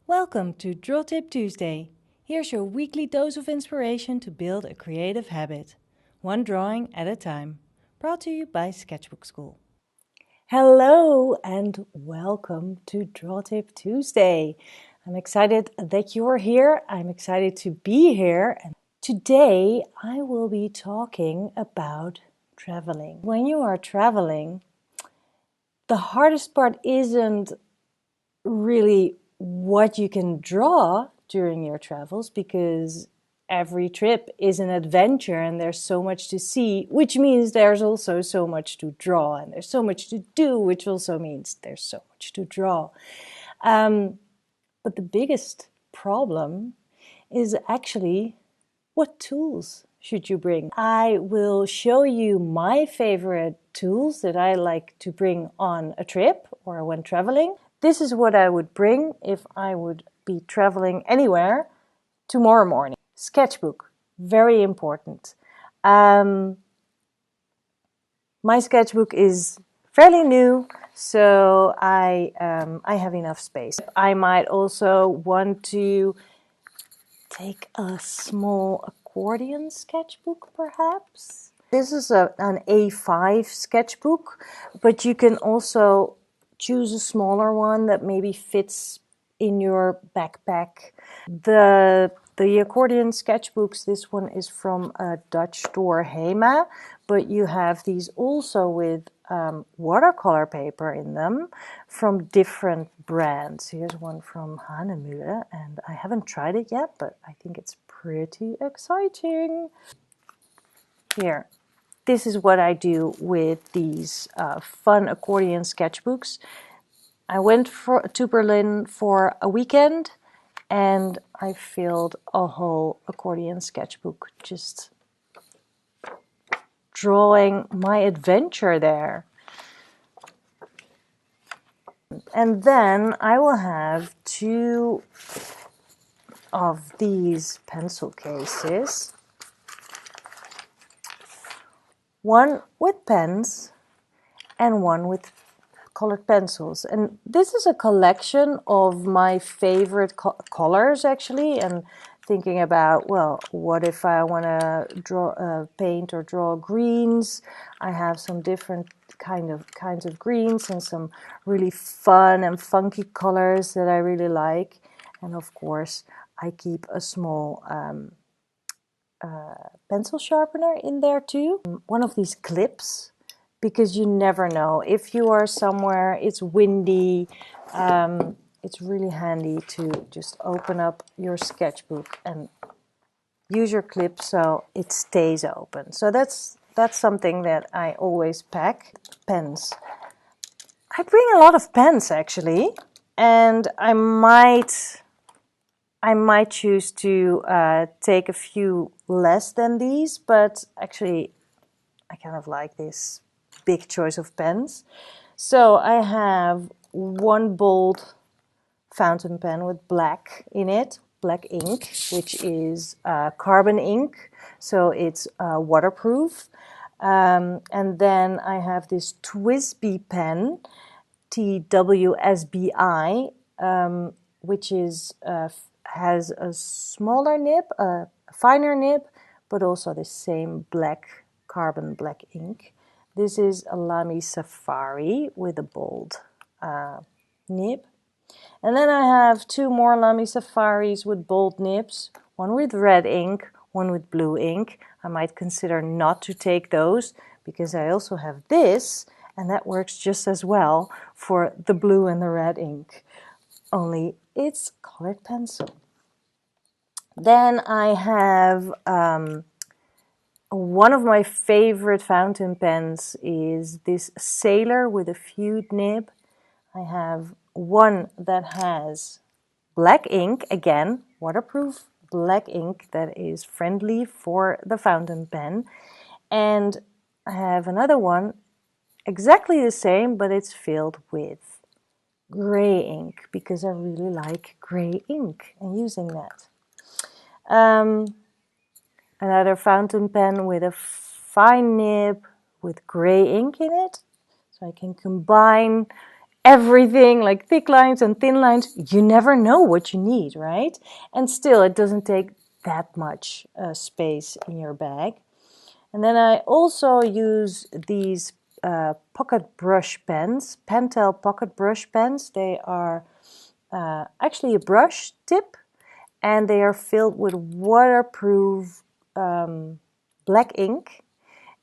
Welcome to Draw Tip Tuesday. Here's your weekly dose of inspiration to build a creative habit, one drawing at a time. Brought to you by Sketchbook School. Hello and welcome to Draw Tip Tuesday. I'm excited that you're here. I'm excited to be here. And today I will be talking about traveling. When you are traveling, the hardest part isn't really what you can draw during your travels, because every trip is an adventure and there's so much to see, which means there's also so much to draw, and there's so much to do, which also means there's so much to draw. But the biggest problem is actually, what tools should you bring? I will show you my favorite tools that I like to bring on a trip or when traveling. This is what I would bring if I would be traveling anywhere tomorrow morning. Sketchbook, very important. My sketchbook is fairly new, so I have enough space. I might also want to take a small accordion sketchbook, perhaps. This is an A5 sketchbook, but you can also choose a smaller one that maybe fits in your backpack. The accordion sketchbooks, this one is from a Dutch store, Hema, but you have these also with watercolor paper in them from different brands. Here's one from Hahnemühle, and I haven't tried it yet, but I think it's pretty exciting. Here. This is what I do with these fun accordion sketchbooks. I went to Berlin for a weekend and I filled a whole accordion sketchbook just drawing my adventure there. And then I will have two of these pencil cases. One with pens and one with colored pencils. And this is a collection of my favorite colors, actually, and thinking about, well, what if I want to draw, paint or draw greens? I have some different kinds of greens and some really fun and funky colors that I really like. And of course, I keep a small pencil sharpener in there too. One of these clips, because you never know. If you are somewhere, it's windy, it's really handy to just open up your sketchbook and use your clip so it stays open. So that's something that I always pack. Pens. I bring a lot of pens actually, and I might choose to take a few less than these, but actually I kind of like this big choice of pens. So I have one bold fountain pen with black in it, black ink, which is carbon ink, so it's waterproof. And then I have this TWSBI pen, TWSBI, which is has a smaller nib, a finer nib, but also the same carbon black ink. This is a Lamy Safari with a bold nib. And then I have two more Lamy Safaris with bold nibs, one with red ink, one with blue ink. I might consider not to take those because I also have this, and that works just as well for the blue and the red ink, only it's colored pencil. Then I have one of my favorite fountain pens is this Sailor with a fude nib. I have one that has black ink, again, waterproof black ink that is friendly for the fountain pen. And I have another one, exactly the same, but it's filled with gray ink because I really like gray ink and using that. Another fountain pen with a fine nib with gray ink in it, so I can combine everything, like thick lines and thin lines. You never know what you need, right? And still, it doesn't take that much space in your bag. And then I also use these pocket brush pens, Pentel pocket brush pens. They are actually a brush tip, and they are filled with waterproof black ink.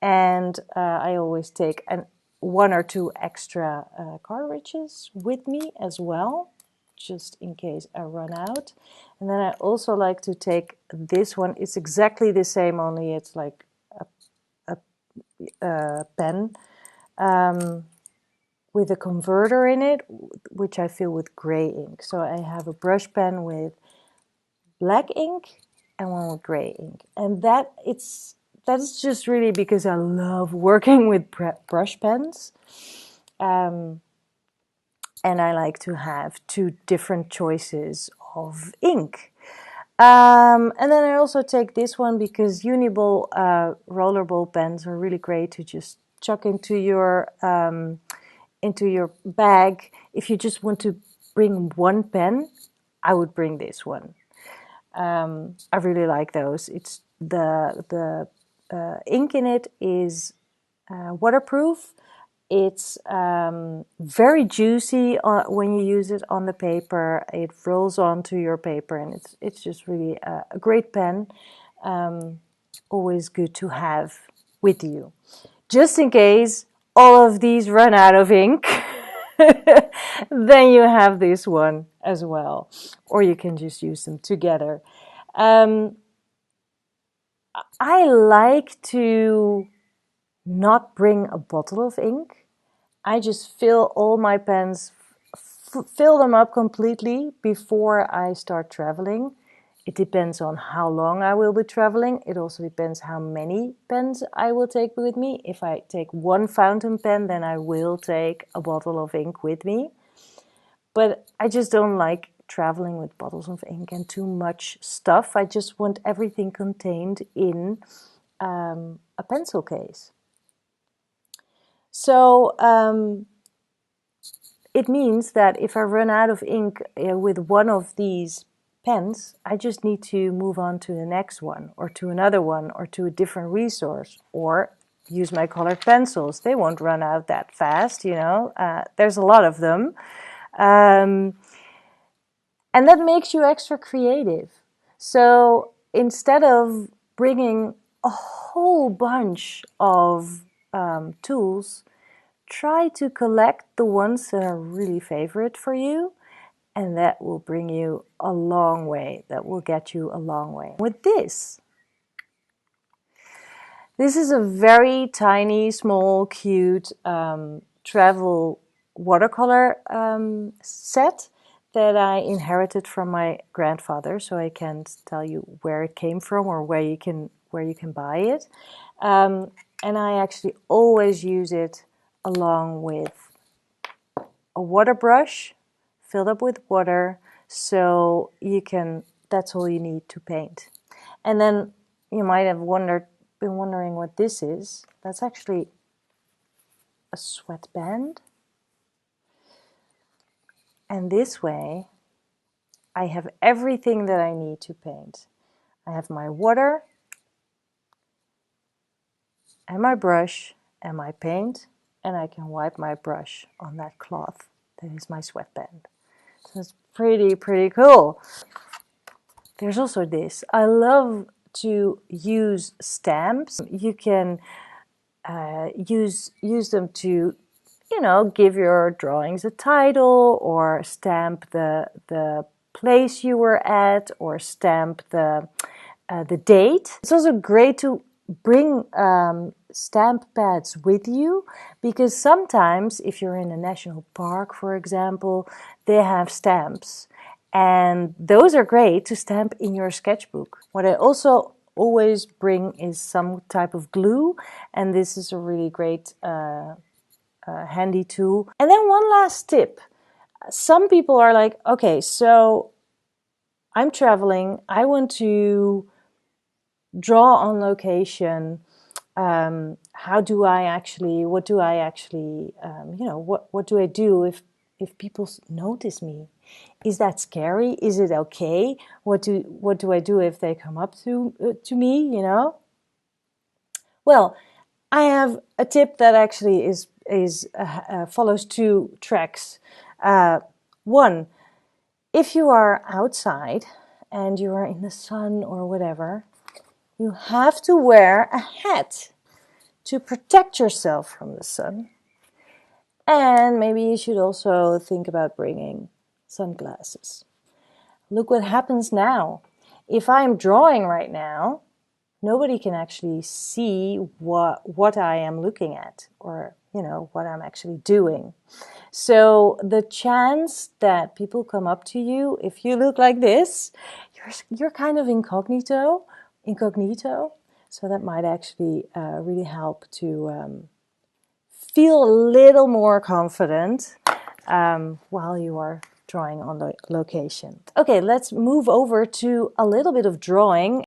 And I always take one or two extra cartridges with me as well, just in case I run out. And then I also like to take this one. It's exactly the same, only it's like a pen with a converter in it, which I fill with gray ink. So I have a brush pen with black ink and one with gray ink. And that is just really because I love working with brush pens. And I like to have two different choices of ink. And then I also take this one because Uniball rollerball pens are really great to just chuck into your bag. If you just want to bring one pen, I would bring this one. I really like those. It's the ink in it is waterproof. It's very juicy when you use it on the paper. It rolls onto your paper, and it's just really a great pen. Always good to have with you, just in case all of these run out of ink. Then you have this one as well, or you can just use them together. I like to not bring a bottle of ink. I just fill all my pens, fill them up completely before I start traveling. It depends on how long I will be traveling. It also depends how many pens I will take with me. If I take one fountain pen, then I will take a bottle of ink with me. But I just don't like traveling with bottles of ink and too much stuff. I just want everything contained in a pencil case. So it means that if I run out of ink with one of these pens, I just need to move on to the next one, or to another one, or to a different resource, or use my colored pencils. They won't run out that fast, you know. There's a lot of them. And that makes you extra creative. So instead of bringing a whole bunch of tools, try to collect the ones that are really favorite for you, and that will bring you a long way. That will get you a long way. With this is a very tiny, small, cute travel watercolor set that I inherited from my grandfather, so I can't tell you where it came from or where you can buy it. And I actually always use it along with a water brush filled up with water, so that's all you need to paint. And then you might have been wondering what this is. That's actually a sweatband. And this way I have everything that I need to paint. I have my water and my brush and my paint, and I can wipe my brush on that cloth that is my sweatband. So it's pretty cool. There's also this. I love to use stamps. You can use them to, you know, give your drawings a title, or stamp the place you were at, or stamp the date. It's also great to bring stamp pads with you, because sometimes if you're in a national park, for example, they have stamps, and those are great to stamp in your sketchbook. What I also always bring is some type of glue, and this is a really great handy tool. And then one last tip. Some people are like, okay, so I'm traveling, I want to draw on location. What do I actually, what do I do if if people notice me? Is that scary? Is it okay? What do I do if they come up to me, you know? Well, I have a tip that actually follows two tracks. One, if you are outside and you are in the sun or whatever, you have to wear a hat to protect yourself from the sun. And maybe you should also think about bringing sunglasses. Look what happens now. If I'm drawing right now, nobody can actually see what I am looking at, or what I'm actually doing. So the chance that people come up to you if you look like this, you're kind of incognito. So that might actually really help to feel a little more confident while you are drawing on the location. Okay, let's move over to a little bit of drawing.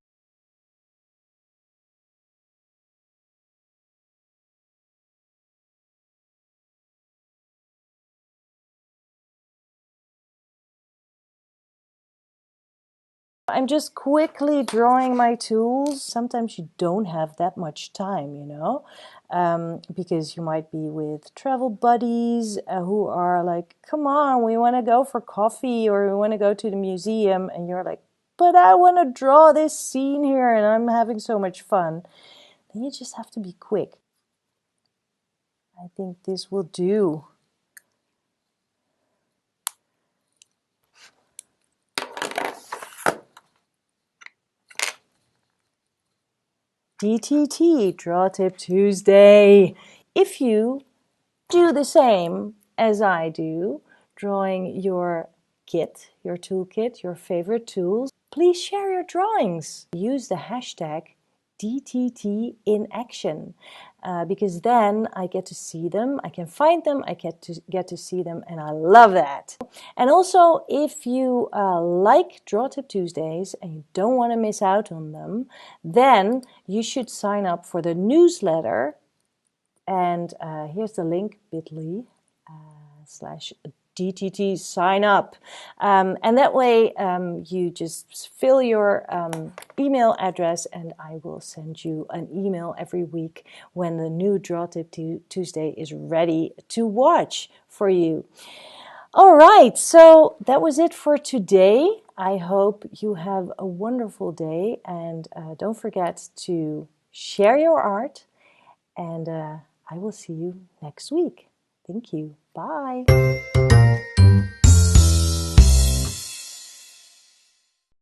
I'm just quickly drawing my tools. Sometimes you don't have that much time, because you might be with travel buddies who are like, come on, we want to go for coffee or we want to go to the museum. And you're like, but I want to draw this scene here and I'm having so much fun. Then you just have to be quick. I think this will do. DTT, Draw Tip Tuesday. If you do the same as I do, drawing your kit, your toolkit, your favorite tools, please share your drawings. Use the hashtag DTT in action, because then I get to see them, I can find them, I get to see them, and I love that. And also, if you like Draw Tip Tuesdays and you don't want to miss out on them, then you should sign up for the newsletter. And here's the link, bit.ly/DTT sign up. And that way you just fill your email address and I will send you an email every week when the new Draw Tip Tuesday is ready to watch for you. All right, so that was it for today. I hope you have a wonderful day, and don't forget to share your art, and I will see you next week. Thank you. Bye.